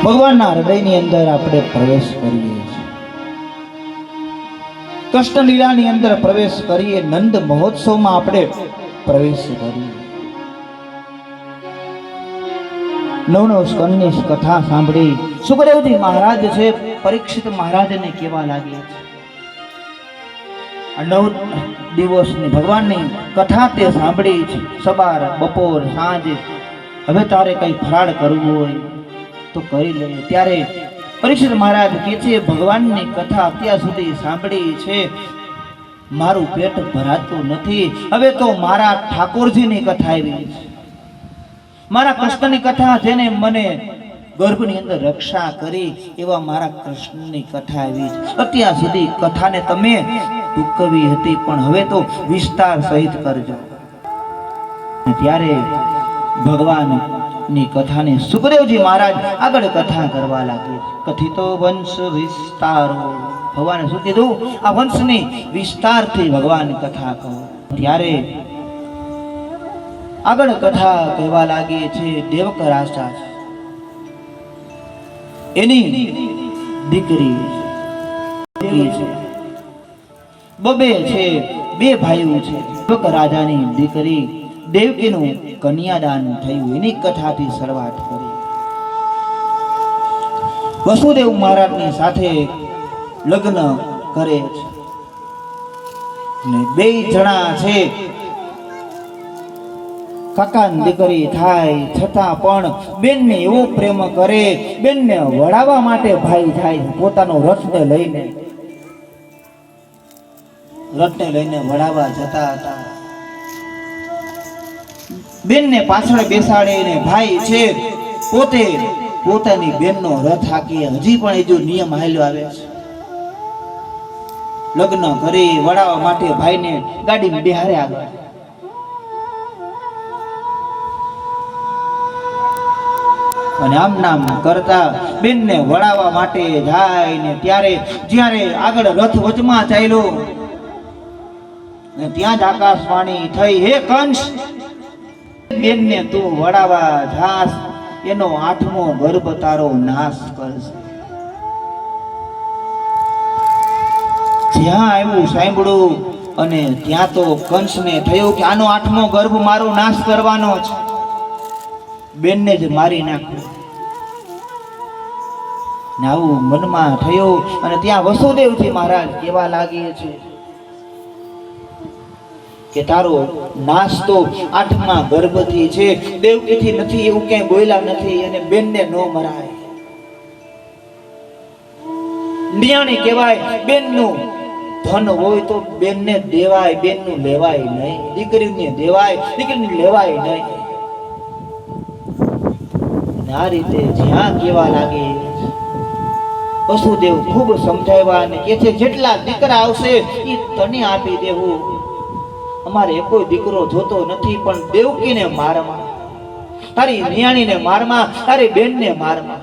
ભગવાનના હૃદયની અંદર આપણે પ્રવેશ કરીએ છીએ, કૃષ્ણ લીલાની અંદર પ્રવેશ કરીએ, નંદ મહોત્સવમાં આપણે પ્રવેશ કરીએ. નવ સ્કંદની કથા સાંભળી સુખદેવજી મહારાજ છે પરીક્ષિત મહારાજને કેવા લાગ્યા છે. આ 9 દિવસની ભગવાનની કથા તે સાંભળી છે. સવાર બપોર સાંજ હવે તારે કઈ ફરાળ કરવું હોય તો કરી લે. ત્યારે પરીક્ષિત મહારાજ કહે છે, ભગવાનની કથા અત્યાર સુધી સાંભળી છે, મારું પેટ ભરાતું નથી. હવે તો મારા ઠાકોરજીની કથા આવી છે, મારા કૃષ્ણની કથા, જેને મને ગર્ભની અંદર રક્ષા કરી એવા મારા કૃષ્ણની કથા આવી છે. અત્યાર સુધી કથાને તમે ટૂંકવી હતી, પણ હવે તો વિસ્તાર સહિત કરજો. ત્યારે ભગવાનની કથાને સુખદેવજી મહારાજ આગળ કથા કરવા લાગે. કથિતો વંશ વિસ્તારો, ભગવાને શું કીધું? આ વંશની વિસ્તારથી ભગવાન કથા કહો. ત્યારે આગળ કથા કહેવા લાગે છે. દેવક રાજા એની દીકરી છે, બબે છે, 2 ભાઈઓ છે. દેવક રાજાની દીકરી દેવકીનું કન્યાદાન થયું, એની કથાથી શરૂઆત કરી. વસુદેવ મહારાજની સાથે લગ્ન કરે છે ને 2 જણા છે કાકાની દીકરી થાય છતાં પણ બેનને એવો પ્રેમ કરે, બેનને વડાવવા માટે ભાઈ જાય પોતાનો રથને લઈને વડાવવા જતા હતા. બેનને પાછળ બેસાડીને ભાઈ છે પોતે પોતાની બેનનો રથ હાકી. હજી પણ એ જો નિયમ હાલ્યો આવે છે. લગ્ન કરી વડાવવા માટે ભાઈને ગાડીમાં બેહારે આગળ. અને આમ નામ કરતા બેનને વડાવવા માટે જાય ને ત્યારે જ્યારે આગળ રથ વચમાં ચાલ્યો ને ત્યાં જ આકાશવાણી થઈ, હે કંસ, બેનને તું વડાવવા જાસ, એનો 8મો ગર્ભ તારો નાશ કરશે. જ્યાં આવ્યું સાંભળ્યું અને ત્યાં તો કંસને થયું કે આનો 8મો ગર્ભ મારો નાશ કરવાનો છે, બેનને જ મારી નાખ્યો. આવું મનમાં થયું અને ત્યાં વસુદેવજી મહારાજ કેવા લાગે છે કે તારો નાશ તો 8મા ગર્ભથી છે, દેવકીથી નથી, એવું ક્યાંય બોલ્યા નથી. અને બેનને ન મરાય. નિયાણી કહેવાય, બેનનું ધન હોય તો બેનને દેવાય, બેનનું લેવાય નહીં. દીકરીને દેવાય, દીકરીને લેવાય નહીં. આ રીતે જ્યાં કેવા લાગે વસુદેવ ખૂબ સમજાવ્યા અને કે છે, જેટલા દીકરા આવશે એ તને આપી દેવું. અમારે કોઈ દીકરો જોતો નથી, પણ દેવકીને મારમાં, તારી નિયાણીને મારમાં, તારી બેનને મારમાં.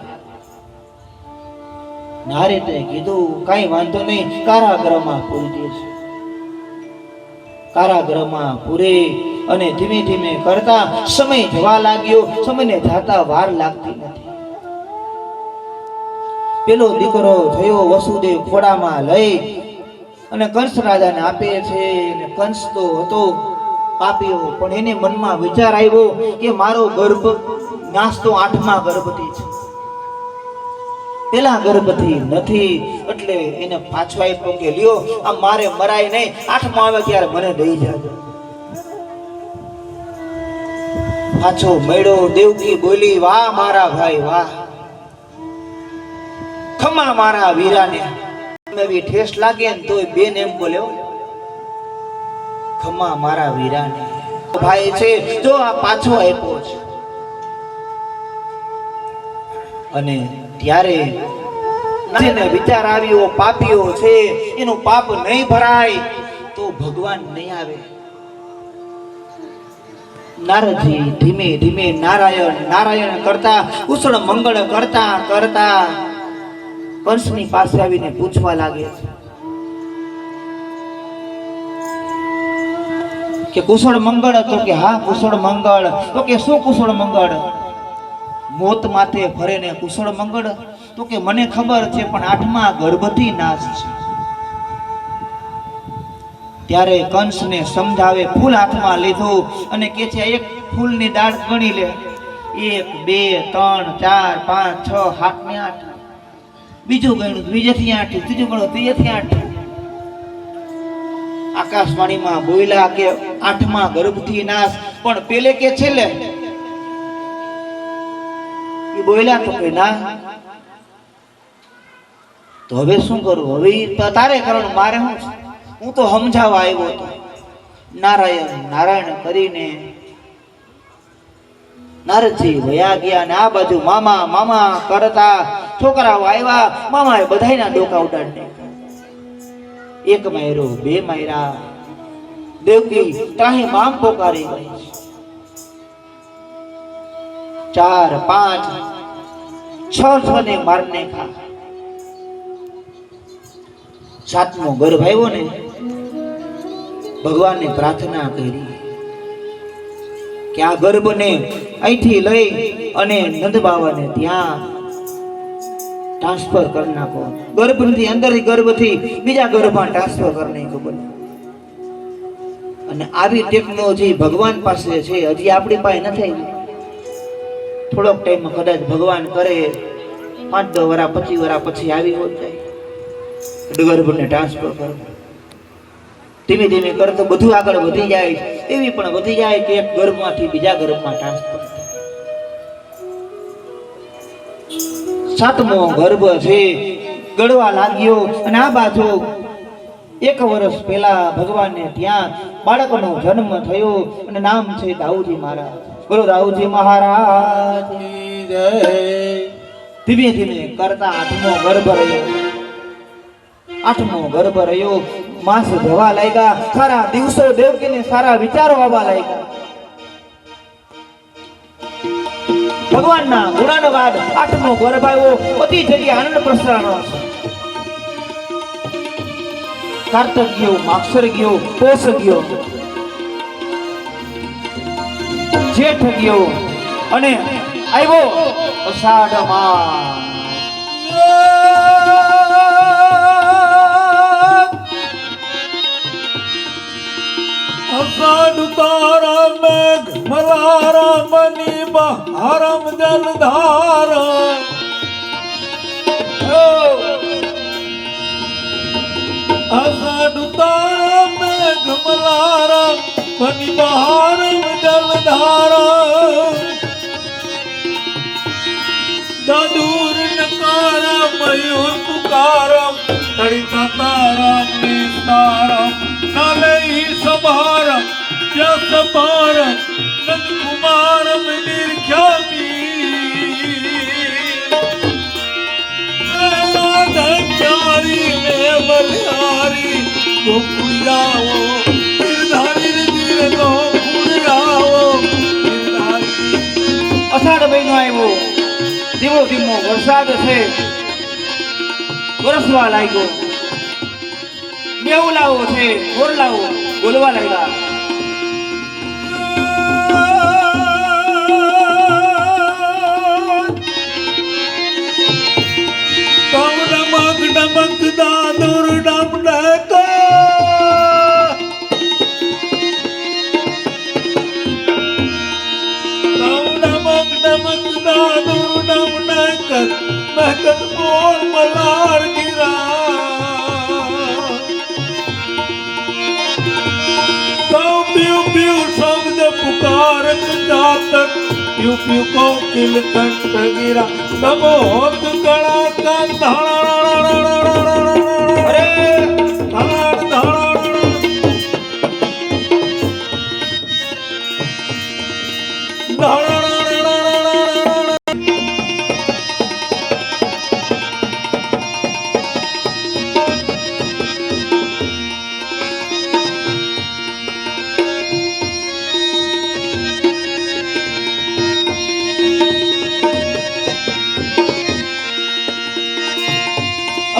આ રીતે કીધું, કઈ વાંધો નહીં, કારાગૃહમાં પૂરી દેશે. કારાગૃહમાં પૂરે અને ધીમે ધીમે કરતા સમય જવા લાગ્યો. સમયને જાતા વાર લાગતી નથી. પેલો દીકરો થયો, વસુદેવ ખોડામાં લઈ અને કંસ રાજાને આપે છે. કંસ તો હતો પાપીઓ, પણ એને મનમાં વિચાર આવ્યો કે મારો ગર્ભ નાશ તો 8મા ગર્ભથી છે, પેલા ગર્ભથી નથી. એટલે એને પાછો આપ્યો કે લ્યો, આ મારે મરાય નહીં, 8મો આવે ત્યારે મને દઈ જાજો. પાછો મળ્યો. દેવકી બોલી, વાહ મારા ભાઈ વાહ, ખમા મારા વીરાને. એવી ઠેસ લાગે ને તોય બેન એમ બોલ્યો, ખમા મારા વીરાને. ભાઈ છે જો આ પાછો આપ્યો છે. અને ત્યારે વિચાર આવ્યો, પાપીઓ છે, એનું પાપ નહીં ભરાય તો ભગવાન નહીં આવે. નારદજી ધીમે ધીમે નારાયણ નારાયણ કરતા, કુશળ મંગળ કરતા કરતા કંસની પાસે આવીને પૂછવા લાગે કે કુશળ મંગળ? તો કે હા કુશળ મંગળ. તો કે શું કુશળ મંગળ? મોત માથે ફરે ને કુશળ મંગળ? તો કે મને ખબર છે, પણ 8મા ગર્ભથી નાશ છે. ત્યારે કંસને સમજાવે, ફૂલ હાથમાં લીધું અને કે છે એક ફૂલની દાળ ગણી લે, 1 2 3 4 5 6 7 ને 8. બીજું ગણ્યું, બીજેથી 8, ત્રીજું ગણ્યું, ત્રીજેથી 8. આકાશવાણીમાં બોલ્યા કે 8મા ગર્ભથી નાશ, પણ પેલે કે છેલ્લે એ બોલ્યા તો કે ના. તો હવે શું કરું? હવે તારે કરવાનું, મારે શું છે? હું તો સમજાવવા આવ્યો હતો. નારાયણ નારાયણ કરીને નારદજી વયા ગયા ને આ બાજુ મામા મામા કરતા છોકરાઓ આવ્યા. મામાએ બધાયના ડોકા ઉડાડી નાખ્યા. 1 માયરો, 2 માયરા. દેવકી ત્રાહી મામ પોકારી ગઈ. 4 5 6 ને મારને ખા. 7મો ગર્ભ આવ્યો ને, ભગવાનને પ્રાર્થના કરી કે આ ગર્ભને અહીંથી લઈ અને નંદ બાવાને ત્યાં ટ્રાન્સફર કરી નાખો. ગર્ભથી અંદરથી ગર્ભથી બીજા ગર્ભમાં ટ્રાન્સફર કરી નાખો. બોલો. અને આવી ટેકનોલોજી ભગવાન પાસે છે, હજી આપણી પાસે નથી. થોડોક ટાઈમ કદાચ ભગવાન કરે, 5-10 વર્ષ 25 વર્ષ પછી આવી હોત જાય ગર્ભને ટ્રાન્સફર કરો. ધીમે ધીમે કરતો બધું આગળ વધી જાય. એવી પણ વધી જાય કે એક ગર્ભમાંથી બીજા ગર્ભમાં ટ્રાન્સફર. 7મો ગર્ભ છે, ગળવા લાગ્યો. અને આ બાજુ 1 વર્ષ પહેલા ભગવાનને ત્યાં બાળકનો જન્મ થયો અને નામ છે દાઉજી મહારાજ. બોલો દાઉજી મહારાજ જય. ધીમે ધીમે કરતા 8મો ગર્ભ રહ્યો. 8મો ગર્ભ રહ્યો. માસ જવા લાગ્યા. સારા દિવસો દેવકીને સારા વિચારો આવવા લાગ્યા. ભગવાનના ગુણાનુવાદ 8મો ગર્ભ આવ્યો. બધી જગ્યાએ આનંદ પ્રસરણો છે. કાર્તક ગયો, માક્ષર ગયો, પોષ ગયો, જેઠ ગયો અને આવ્યો અષાઢ માસ. અષાઢ તારા મેઘ મલારા મની બહારમ જલધાર. અષાઢ તારા મેઘ મલારા મની બહારમ જલધાર. દાદુર નકારા મયુર પુકારમ તડિતા તારા નિસ્તારમ. નલઈ સભારમ યસ ભારમ નંદ કુમારમ નિર્ખ્યાતિ. ચારી ને બલિહારી ગોકુળાવો નિર્ધારી નિર્ધો કુળાવો નિર્ધારી. અષાઢ મહિનો આવ્યો. ધીમો ધીમો વરસાદ છે, વરસવા લાગ્યો. મેહુલાઓ છે, મોરલાઓ બોલવા લાગ્યા. ડમક ડમક દાદુર ડમ ડક. ડમક ડમક દાદુર ડમ ડક. મહેકત મોર મલાર ગિરા. પ્યુ શબ્દ પુકારત જાતક. પ્યુ પ્યુ કોકિલ કંઠ ગિરા. તમો હોત કળા કા ધાણા. અરે ધાણ ધાણ ધાણ.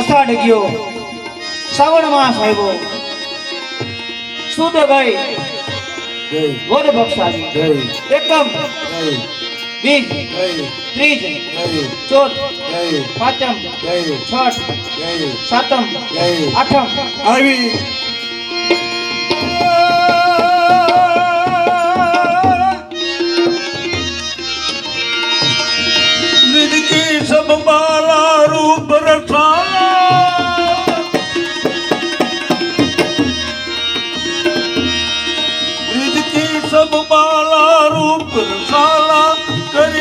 અષાઢ ગયો, શ્રાવણ માસ આવ્યો. શુદ્ધ ગઈ, વડ બક્ષાવી એકદમ બીજ, જય ત્રીજ, જય ચોથ, જય પાંચમ, જય છઠ, જય સાતમ, જય આઠમ. આવી ब्रिज की सब माला रूप रसाला ब्रिज की सब माला रूप रसाला कर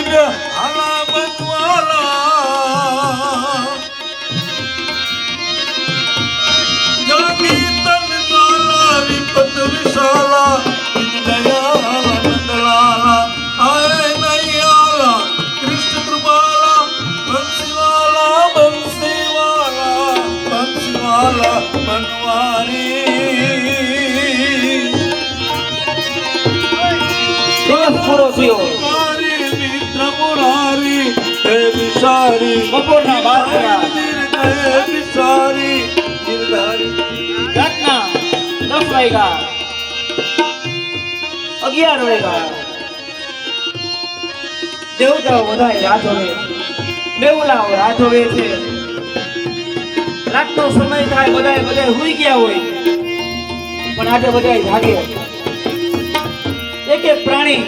हाला बनवाला जानी तन काला विपत विशाला दयाला नंदलाला आए नैयाला कृष्ण कृपाला बंसीवाला बंसीवाला बंसीवाला बनवारी દિવસ પૂરો થયો. મુરારી મિત્ર મુરારી હે વિસારી બપોરના 12 કલાક. હે વિસારી નિર્ધારી રાતના 10 વાગ્યા, 11 વાગ્યા. દેવતાઓ બધાય રાહ જોવે, મેહુલાઓ રાહ જોવે છે. રાતનો સમય થાય, બધાય હુઈ ગયા હોય, પણ આજે બધાય જાગે. એક એક પ્રાણી,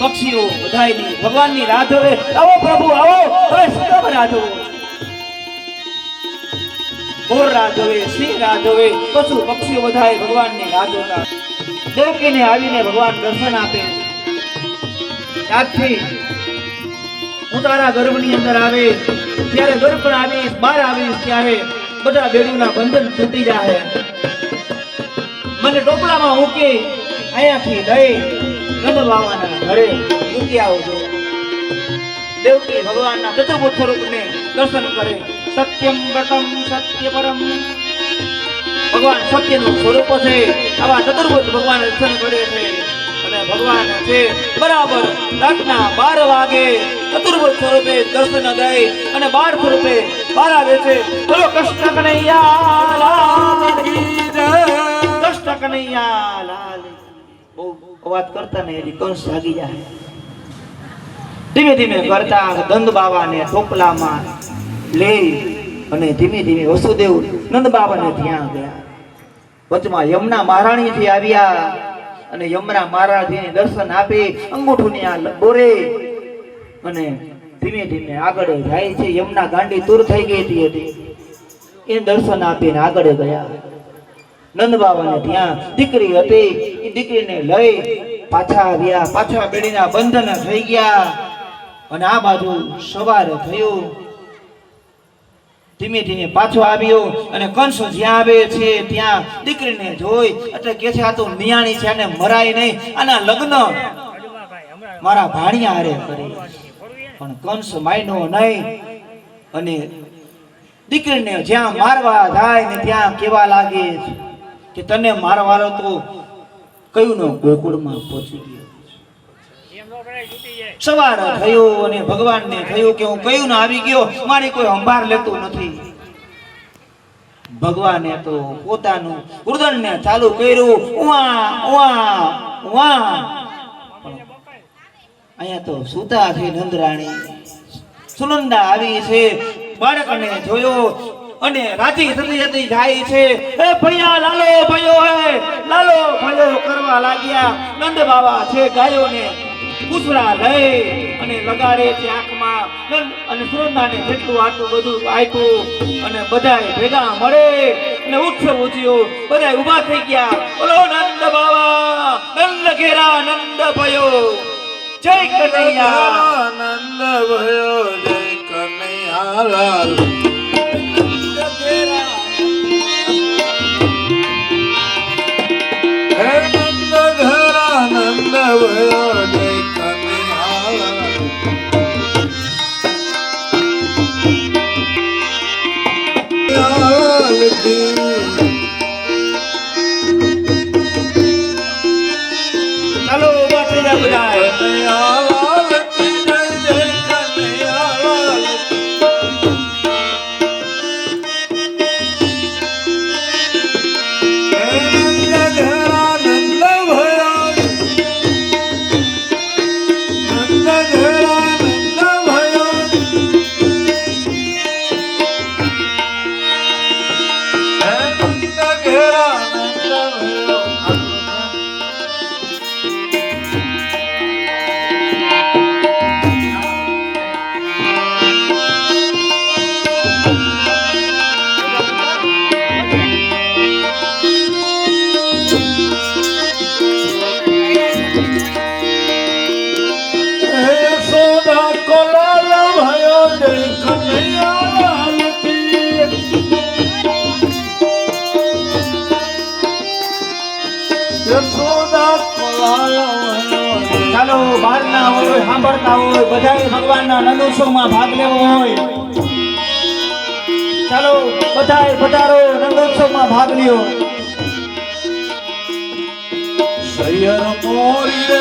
પક્ષીઓ બધાયની ભગવાનની રાહ જોવે. આવો પ્રભુ આવો, હવે શું કામ રાહ જોવો? મોર રાહ જોવે, સિંહ રાહ જોવે, પશુ પક્ષીઓ બધાય ભગવાનની રાહ જોતા. દેવકીને આવીને ભગવાન દર્શન આપે. ત્યારથી હું તારા ગર્ભની અંદર આવે ત્યારે ગર્ભ પણ આવીશ, બહાર આવીશ ત્યારે બધા બેડીના બંધન તૂટી જાય. મને ટોપલામાં મૂકી અહીંયાથી લઈ નંદ બાવાના ઘરે મૂકી આવજો. દેવકી ભગવાનના ચતુર્ભુજ સ્વરૂપને દર્શન કરે. સત્યમ વ્રતમ સત્ય પરમ, ભગવાન સત્યનું સ્વરૂપ છે. આવા ચતુર્ભુજ ભગવાન દર્શન કરે છે. અને ભગવાન છે બરાબર રાતના 12 વાગે ચતુર્ભુજ સ્વરૂપે દર્શન દઈ અને 12 સ્વરૂપે બહાર આવે છે. બોલો કૃષ્ણ કનૈયા લાલ કી જય. કૃષ્ણ કનૈયા લાલ. બહુ અવાજ કરતા ને એની કંસ જાગી જાય. ધીમે ધીમે કરતા નંદ બાવાને ટોપલામાં લઈ અને ધીમે ધીમે વસુદેવ નંદ બાવાને ત્યાં ગયા. વચમાં યમુના મહારાણીથી આવ્યા અને યમુના મહારાણીને દર્શન આપી અંગૂઠુની આ બોરે અને ધીમે ધીમે આગળ જાય છે. યમુના ગાંડી તૂર થઈ ગઈ હતી, એ દર્શન આપીને આગળ ગયા. નંદ બાવાને ત્યાં દીકરી હતી, એ દીકરીને લઈ પાછા આવ્યા. પાછા બેડીના બંધન થઈ ગયા અને આ બાજુ સવાર થયું. ધીમે ધીમે પાછો આવ્યો અને કંસ જ્યાં આવે છે ત્યાં દીકરીને જોઈ એટલે કે છે આ તો નિયાણી છે, આને મરાય નહીં, આના લગ્ન મારા ભાણિયા હારે કરી. પણ કંસ માન્યો નહીં અને દીકરીને જ્યાં મારવા જાય ને ત્યાં કેવા લાગે કે તને મારવાલો તો કયું નો ગોકુળમાં પહોંચી ગયો. સવાર થયો અને ભગવાનને થયું કે હું કયું ના આવી ગયો, મારી કોઈ સંભાળ લેતું નથી. ભગવાને તો પોતાનું ઉર્દનને ચાલુ કર્યું, ઉવા ઉવા ઉવા. અહીંયા તો સુતા છે નંદરાણી. સુનંદા આવી છે, બાળકને જોયો અને રાજી થતી થતી જાય છે. એ ભૈયા લાલો ભયો હે, લાલો ભયો કરવા લાગ્યા. નંદ બાવા છે ગાયોને પૂછડા લઈ અને લગાડે છે આંખમાં. અને સુનંદાને જેટલું આટલું બધું આપ્યું અને બધાય ભેગા મળે અને ઉત્સવ ઉજ્યો. બધા ઊભા થઈ ગયા. બોલો નંદ બાવા, નંદ ઘેરા નંદ ભયો, જય કનૈયા. નંદ ભયો જય કનૈયા લાલ. હે નંદ ઘરા નંદ ભયો જય કનૈયા લાલ. લાલ કી ચાલો ઊભા થઈ જા બધાય. કનૈયા લાલ કી જય જય કનૈયા લાલ. હારના હોય સાંભળતા હોય બધાએ ભગવાનના રંગોત્સવમાં ભાગ લેવો હોય ચાલો બધાએ પધારો રંગોત્સવમાં ભાગ લ્યો સૈયર મોરી રે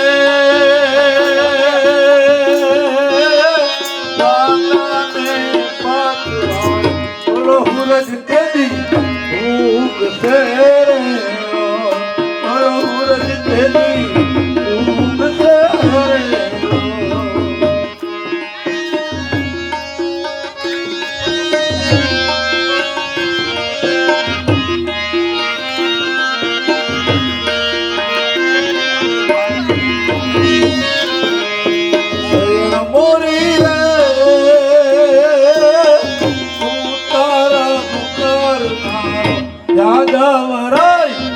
દાનાને પાકવાન બોલો હુરજ તેદી ભૂખ સે રે બોલો હુરજ તેદી ભૂખ સે રે જાદવરાય